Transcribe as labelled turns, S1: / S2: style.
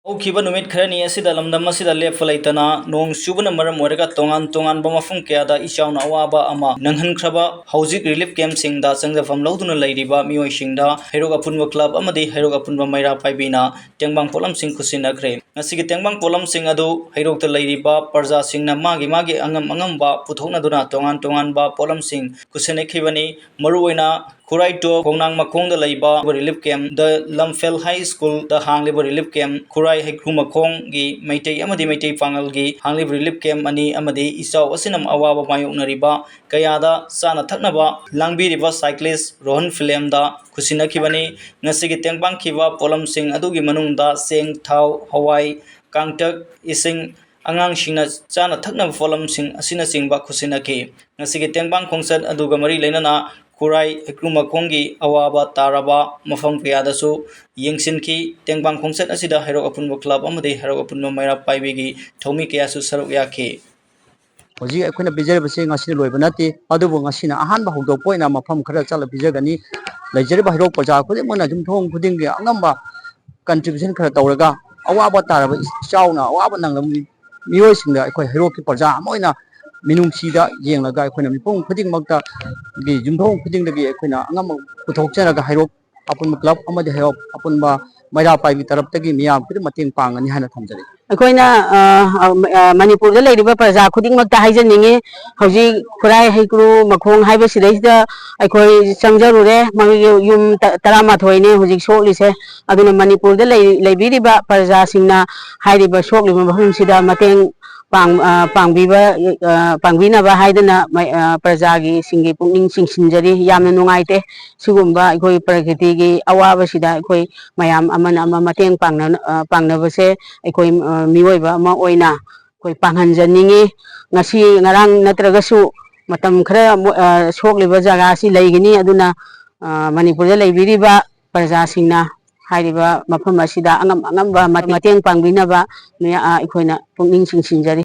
S1: ꯍꯧꯈꯤꯕ ꯅꯨꯃꯤꯠ ꯈꯔꯅꯤ ꯑꯁꯤꯗ ꯂꯝꯗꯝ ꯑꯁꯤꯗ ꯂꯦꯞꯄ ꯂꯩꯇꯅ ꯅꯣꯡ ꯆꯨꯕꯅ ꯃꯔꯝ ꯑꯣꯏꯔꯒ ꯇꯣꯉꯥꯟꯕ ꯃꯐꯝ ꯀꯌꯥꯗ ꯏꯆꯥꯎꯅ ꯑꯋꯥꯕ ꯑꯃ ꯅꯪꯍꯟꯈ꯭ꯔꯕ ꯍꯧꯖꯤꯛ ꯔꯤꯂꯤꯐ ꯀꯦꯝꯞꯁꯤꯡꯗ ꯆꯪꯖꯐꯝ ꯂꯧꯗꯨꯅ ꯂꯩꯔꯤꯕ ꯃꯤꯑꯣꯏꯁꯤꯡꯗ ꯍꯩꯔꯣꯛ ꯑꯄꯨꯟꯕ ꯀ꯭ꯂꯕ ꯑꯃꯗꯤ ꯍꯩꯔꯣꯛ ꯑꯄꯨꯟꯕ ꯃꯩꯔꯥ ꯄꯥꯏꯕꯤꯅ ꯇꯦꯡꯕꯥꯡ ꯄꯣꯠꯂꯝꯁꯤꯡ ꯈꯨꯠꯁꯤꯟꯅꯈ꯭ꯔꯦ꯫ ꯉꯁꯤꯒꯤ ꯇꯦꯡꯕꯥꯡ ꯄꯣꯠꯂꯝꯁꯤꯡ ꯑꯗꯨ ꯍꯩꯔꯣꯛꯇ ꯂꯩꯔꯤꯕ ꯄ꯭ꯔꯖꯥꯁꯤꯡꯅ ꯃꯥꯒꯤ ꯑꯉꯝꯕ ꯄꯨꯊꯣꯛꯅꯗꯨꯅ ꯇꯣꯉꯥꯟꯕ ꯄꯣꯠꯂꯝꯁꯤꯡ ꯈꯨꯠꯁꯤꯟꯅꯈꯤꯕꯅꯤ꯫ ꯃꯔꯨꯑꯣꯏꯅ ꯈꯨꯔꯥꯏ ꯇꯣꯞ ꯈꯣꯡꯅꯥꯡ ꯃꯈꯣꯡꯗ ꯂꯩꯕ ꯔꯤꯂꯤꯐ ꯀꯦꯝꯞ ꯗ ꯂꯝꯐꯦꯜ ꯍꯥꯏ ꯁ꯭ꯀꯨꯜꯗ ꯍꯥꯡꯂꯤꯕ ꯔꯤꯂꯤꯐ ꯀꯦꯝꯞ ꯈꯨꯔꯥꯏ ꯍꯩꯀ꯭ꯔꯨ ꯃꯈꯣꯡꯒꯤ ꯃꯩꯇꯩ ꯑꯃꯗꯤ ꯃꯩꯇꯩ ꯄꯥꯉꯜꯒꯤ ꯍꯥꯡꯂꯤꯕ ꯔꯤꯂꯤꯐ ꯀꯦꯝꯞ ꯑꯅꯤ ꯑꯃꯗꯤ ꯏꯆꯥꯎ ꯑꯁꯤꯅ ꯑꯋꯥꯕ ꯃꯥꯌꯣꯛꯅꯔꯤꯕ ꯀꯌꯥꯗ ꯆꯥꯅ ꯊꯛꯅꯕ ꯂꯥꯡꯕꯤꯔꯤꯕ ꯁꯥꯏꯀ꯭ꯂꯤꯁꯠ ꯔꯣꯍꯟ ꯐꯤꯂꯦꯝꯗ ꯈꯨꯠꯁꯤꯟꯅꯈꯤꯕꯅꯤ꯫ ꯉꯁꯤꯒꯤ ꯇꯦꯡꯕꯥꯡꯈꯤꯕ ꯄꯣꯠꯂꯝꯁꯤꯡ ꯑꯗꯨꯒꯤ ꯃꯅꯨꯡꯗ ꯆꯦꯡ, ꯊꯥꯎ, ꯍꯋꯥꯏ, ꯀꯥꯡꯇꯛ, ꯏꯁꯤꯡ, ꯑꯉꯥꯡꯁꯤꯡꯅ ꯆꯥꯅ ꯊꯛꯅꯕ ꯄꯣꯠꯂꯝꯁꯤꯡ ꯑꯁꯤꯅꯆꯤꯡꯕ ꯈꯨꯠꯁꯤꯟꯅꯈꯤ꯫ ꯉꯁꯤꯒꯤ ꯇꯦꯡꯕꯥꯡ ꯈꯣꯡꯆꯠ ꯑꯗꯨꯒ ꯃꯔꯤ ꯂꯩꯅꯅ ꯈꯨꯔꯥꯏ ꯍꯩꯀ꯭ꯔꯨ ꯃꯈꯣꯡꯒꯤ ꯑꯋꯥꯕ ꯇꯥꯔꯕ ꯃꯐꯝ ꯀꯌꯥꯗꯁꯨ ꯌꯦꯡꯁꯤꯟꯈꯤ꯫ ꯇꯦꯡꯕꯥꯡ ꯈꯣꯡꯆꯠ ꯑꯁꯤꯗ ꯍꯩꯔꯣꯛ ꯑꯄꯨꯟꯕ ꯀ꯭ꯂꯕ ꯑꯃꯗꯤ ꯍꯩꯔꯣꯛ ꯑꯄꯨꯟꯕ ꯃꯩꯔꯥ ꯄꯥꯏꯕꯤꯒꯤ ꯊꯧꯃꯤ ꯀꯌꯥꯁꯨ ꯁꯔꯨꯛ ꯌꯥꯈꯤ꯫
S2: ꯍꯧꯖꯤꯛ ꯑꯩꯈꯣꯏꯅ ꯄꯤꯖꯔꯤꯕꯁꯤ ꯉꯁꯤꯅ ꯂꯣꯏꯕ ꯅꯠꯇꯦ, ꯑꯗꯨꯕꯨ ꯉꯁꯤꯅ ꯑꯍꯥꯟꯕ ꯍꯧꯗꯣꯛꯄ ꯑꯣꯏꯅ ꯃꯐꯝ ꯈꯔ ꯆꯠꯂ ꯄꯤꯖꯒꯅꯤ꯫ ꯂꯩꯖꯔꯤꯕ ꯍꯩꯔꯣꯛ ꯄ꯭ꯔꯖꯥ ꯈꯨꯗꯤꯡꯃꯛꯅ ꯌꯨꯝꯊꯣꯡ ꯈꯨꯗꯤꯡꯒꯤ ꯑꯉꯝꯕ ꯀꯟꯇ꯭ꯔꯤꯕ꯭ꯌꯨꯁꯟ ꯈꯔ ꯇꯧꯔꯒ ꯑꯋꯥꯕ ꯇꯥꯔꯕ ꯏꯆꯥꯎꯅ ꯑꯋꯥꯕ ꯅꯪꯂꯕ ꯃꯤꯑꯣꯏꯁꯤꯡꯗ ꯑꯩꯈꯣꯏ ꯍꯩꯔꯣꯛꯀꯤ ꯄ꯭ꯔꯖꯥ ꯑꯃ ꯑꯣꯏꯅ ꯃꯤꯅꯨꯡꯁꯤꯗ ꯌꯦꯡꯂꯒ ꯑꯩꯈꯣꯏꯅ ꯃꯤꯄꯨꯝ ꯈꯨꯗꯤꯡꯃꯛꯇꯒꯤ ꯌꯨꯝꯊꯣꯡ ꯈꯨꯗꯤꯡꯗꯒꯤ ꯑꯩꯈꯣꯏꯅ ꯑꯉꯝꯕ ꯄꯨꯊꯣꯛꯆꯔꯒ ꯍꯩꯔꯣꯛ ꯑꯄꯨꯟꯕ ꯀ꯭ꯂꯕ ꯑꯃꯗꯤ ꯍꯩꯔꯣꯛ ꯑꯄꯨꯟꯕ ꯃꯩꯔꯥ ꯄꯥꯏꯕꯤ ꯇꯔꯞꯇꯒꯤ ꯃꯤꯌꯥꯝ ꯈꯨꯗꯤꯡꯃꯛ ꯃꯇꯦꯡ ꯄꯥꯡꯒꯅꯤ ꯍꯥꯏꯅ ꯊꯝꯖꯔꯤ꯫
S3: ꯑꯩꯈꯣꯏꯅ ꯃꯅꯤꯄꯨꯔꯗ ꯂꯩꯔꯤꯕ ꯄ꯭ꯔꯖꯥ ꯈꯨꯗꯤꯡꯃꯛꯇ ꯍꯥꯏꯖꯅꯤꯡꯉꯤ, ꯍꯧꯖꯤꯛ ꯈꯨꯔꯥꯏ ꯍꯩꯀ꯭ꯔꯨ ꯃꯈꯣꯡ ꯍꯥꯏꯕꯁꯤꯗꯩꯁꯤꯗ ꯑꯩꯈꯣꯏ ꯆꯪꯖꯔꯨꯔꯦ, ꯃꯣꯏꯒꯤ ꯌꯨꯝ 12ꯅꯦ ꯍꯧꯖꯤꯛ ꯁꯣꯛꯂꯤꯁꯦ꯫ ꯑꯗꯨꯅ ꯃꯅꯤꯄꯨꯔꯗ ꯂꯩꯕꯤꯔꯤꯕ ꯄ꯭ꯔꯖꯥꯁꯤꯡꯅ ꯍꯥꯏꯔꯤꯕ ꯁꯣꯛꯂꯤꯕ ꯃꯐꯝꯁꯤꯗ ꯃꯇꯦꯡ ꯄꯥꯡꯕꯤꯅꯕ ꯍꯥꯏꯗꯅ ꯄ꯭ꯔꯖꯥꯒꯤꯁꯤꯡꯒꯤ ꯄꯨꯛꯅꯤꯡ ꯆꯤꯡꯁꯤꯟꯖꯔꯤ꯫ ꯌꯥꯝꯅ ꯅꯨꯡꯉꯥꯏꯇꯦ ꯁꯤꯒꯨꯝꯕ ꯑꯩꯈꯣꯏ ꯄ꯭ꯔꯀ꯭ꯔꯤꯇꯤꯒꯤ ꯑꯋꯥꯕꯁꯤꯗ ꯑꯩꯈꯣꯏ ꯃꯌꯥꯝ ꯑꯃꯅ ꯑꯃ ꯃꯇꯦꯡ ꯄꯥꯡꯅꯕꯁꯦ ꯑꯩꯈꯣꯏ ꯃꯤꯑꯣꯏꯕ ꯑꯃ ꯑꯣꯏꯅ ꯑꯩꯈꯣꯏ ꯄꯥꯡꯍꯟꯖꯅꯤꯡꯉꯤ꯫ ꯉꯁꯤ ꯉꯔꯥꯡ ꯅꯠꯇ꯭ꯔꯒꯁꯨ ꯃꯇꯝ ꯈꯔ ꯁꯣꯛꯂꯤꯕ ꯖꯒꯥ ꯑꯁꯤ ꯂꯩꯒꯅꯤ꯫ ꯑꯗꯨꯅ ꯃꯅꯤꯄꯨꯔꯗ ꯂꯩꯕꯤꯔꯤꯕ ꯄ꯭ꯔꯖꯥꯁꯤꯡꯅ ꯍꯥꯏꯔꯤꯕ ꯃꯐꯝ ꯑꯁꯤꯗ ꯑꯉꯝꯕ ꯃꯇꯦꯡ ꯄꯥꯡꯕꯤꯅꯕ ꯑꯩꯈꯣꯏꯅ ꯄꯨꯛꯅꯤꯡ ꯆꯤꯡꯁꯤꯟꯖꯔꯤ꯫